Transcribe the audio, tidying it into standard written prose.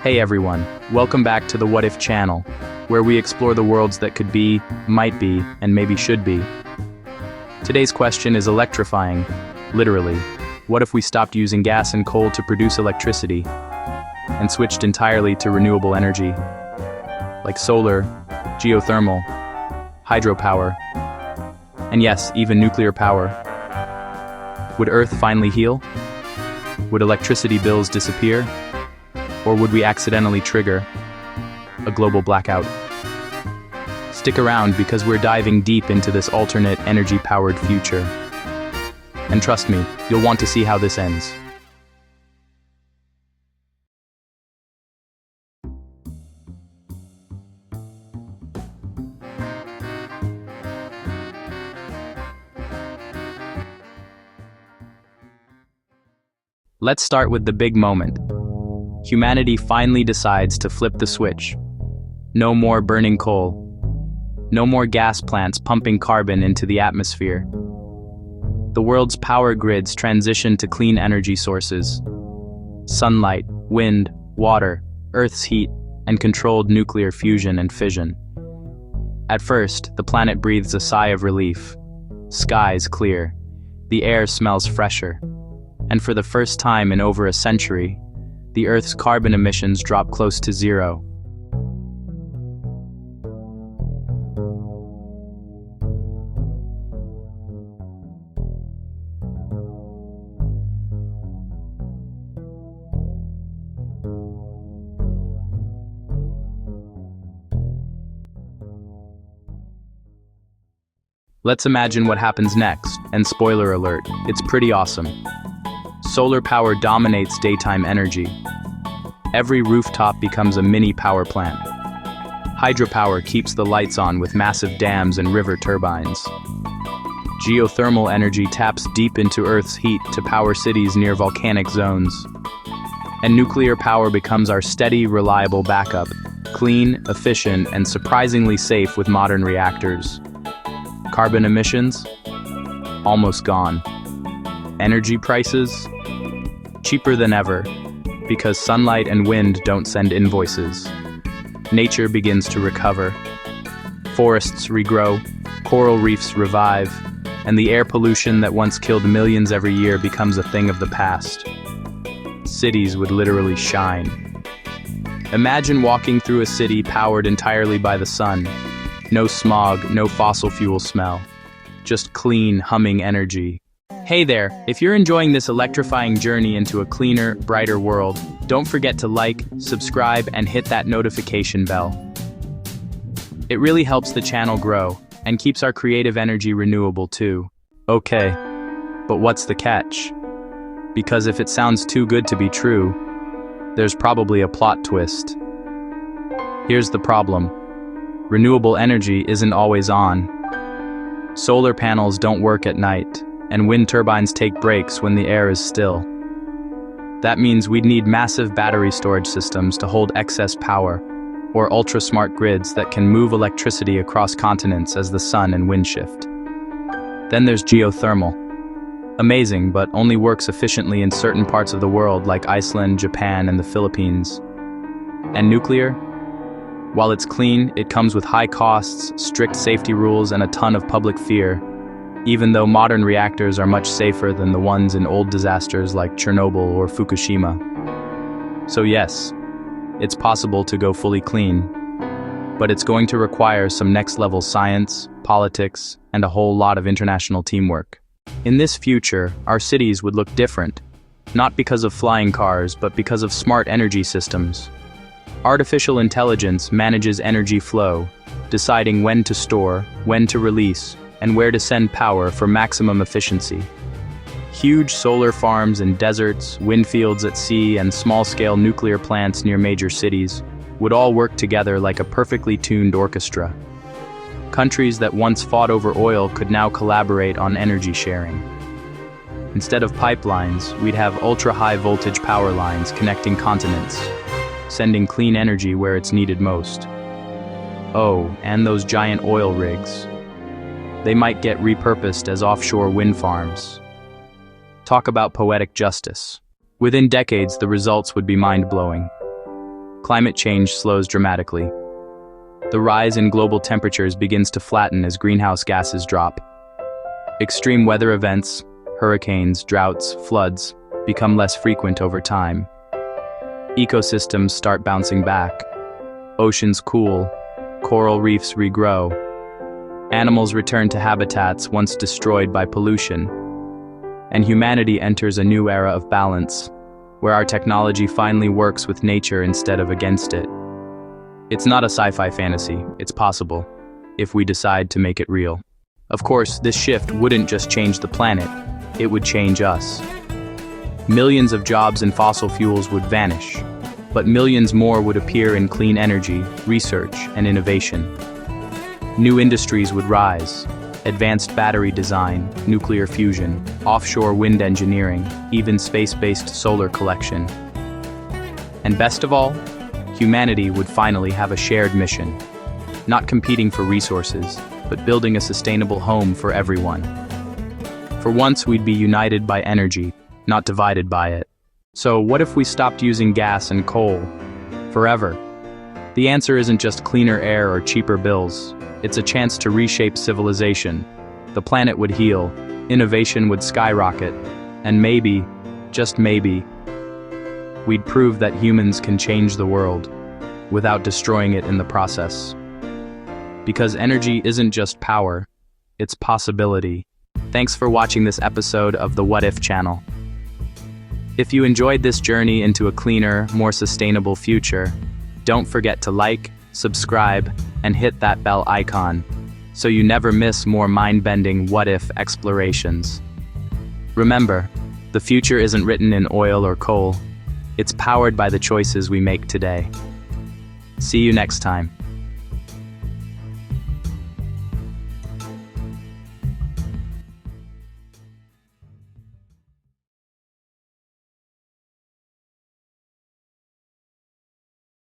Hey everyone, welcome back to the What If channel, where we explore the worlds that could be, might be, and maybe should be. Today's question is electrifying, literally. What if we stopped using gas and coal to produce electricity, and switched entirely to renewable energy, like solar, geothermal, hydropower, and yes, even nuclear power? Would Earth finally heal? Would electricity bills disappear? Or would we accidentally trigger a global blackout? Stick around because we're diving deep into this alternate energy-powered future. And trust me, you'll want to see how this ends. Let's start with the big moment. Humanity finally decides to flip the switch. No more burning coal. No more gas plants pumping carbon into the atmosphere. The world's power grids transition to clean energy sources. Sunlight, wind, water, Earth's heat, and controlled nuclear fusion and fission. At first, the planet breathes a sigh of relief. Skies clear. The air smells fresher. And for the first time in over a century, the Earth's carbon emissions drop close to zero. Let's imagine what happens next, and spoiler alert, it's pretty awesome. Solar power dominates daytime energy. Every rooftop becomes a mini power plant. Hydropower keeps the lights on with massive dams and river turbines. Geothermal energy taps deep into Earth's heat to power cities near volcanic zones. And nuclear power becomes our steady, reliable backup, clean, efficient, and surprisingly safe with modern reactors. Carbon emissions? Almost gone. Energy prices? Cheaper than ever, because sunlight and wind don't send invoices. Nature begins to recover. Forests regrow, coral reefs revive, and the air pollution that once killed millions every year becomes a thing of the past. Cities would literally shine. Imagine walking through a city powered entirely by the sun. No smog, no fossil fuel smell. Just clean, humming energy. Hey there, if you're enjoying this electrifying journey into a cleaner, brighter world, don't forget to like, subscribe, and hit that notification bell. It really helps the channel grow, and keeps our creative energy renewable too. Okay, but what's the catch? Because if it sounds too good to be true, there's probably a plot twist. Here's the problem. Renewable energy isn't always on. Solar panels don't work at night, and wind turbines take breaks when the air is still. That means we'd need massive battery storage systems to hold excess power, or ultra-smart grids that can move electricity across continents as the sun and wind shift. Then there's geothermal. Amazing, but only works efficiently in certain parts of the world like Iceland, Japan, and the Philippines. And nuclear? While it's clean, it comes with high costs, strict safety rules, and a ton of public fear, even though modern reactors are much safer than the ones in old disasters like Chernobyl or Fukushima. So yes, it's possible to go fully clean, but it's going to require some next-level science, politics, and a whole lot of international teamwork. In this future, our cities would look different, not because of flying cars, but because of smart energy systems. Artificial intelligence manages energy flow, deciding when to store, when to release, and where to send power for maximum efficiency. Huge solar farms in deserts, wind fields at sea, and small-scale nuclear plants near major cities would all work together like a perfectly tuned orchestra. Countries that once fought over oil could now collaborate on energy sharing. Instead of pipelines, we'd have ultra-high voltage power lines connecting continents, sending clean energy where it's needed most. Oh, and those giant oil rigs. They might get repurposed as offshore wind farms. Talk about poetic justice. Within decades, the results would be mind-blowing. climate change slows dramatically. The rise in global temperatures begins to flatten as greenhouse gases drop. Extreme weather events, hurricanes, droughts, floods, become less frequent over time. Ecosystems start bouncing back. Oceans cool, coral reefs regrow. Animals return to habitats once destroyed by pollution. And humanity enters a new era of balance, where our technology finally works with nature instead of against it. It's not a sci-fi fantasy, it's possible, if we decide to make it real. Of course, this shift wouldn't just change the planet, it would change us. Millions of jobs in fossil fuels would vanish, but millions more would appear in clean energy, research, and innovation. New industries would rise: advanced battery design, nuclear fusion, offshore wind engineering, even space-based solar collection. And best of all, humanity would finally have a shared mission, not competing for resources, but building a sustainable home for everyone. For once, we'd be united by energy, not divided by it. So what if we stopped using gas and coal forever? The answer isn't just cleaner air or cheaper bills. It's a chance to reshape civilization. The planet would heal, innovation would skyrocket, and maybe, just maybe, we'd prove that humans can change the world without destroying it in the process. Because energy isn't just power, it's possibility. Thanks for watching this episode of the What If channel. If you enjoyed this journey into a cleaner, more sustainable future, don't forget to like, subscribe, and hit that bell icon so you never miss more mind-bending what-if explorations. Remember, the future isn't written in oil or coal. It's powered by the choices we make today. See you next time.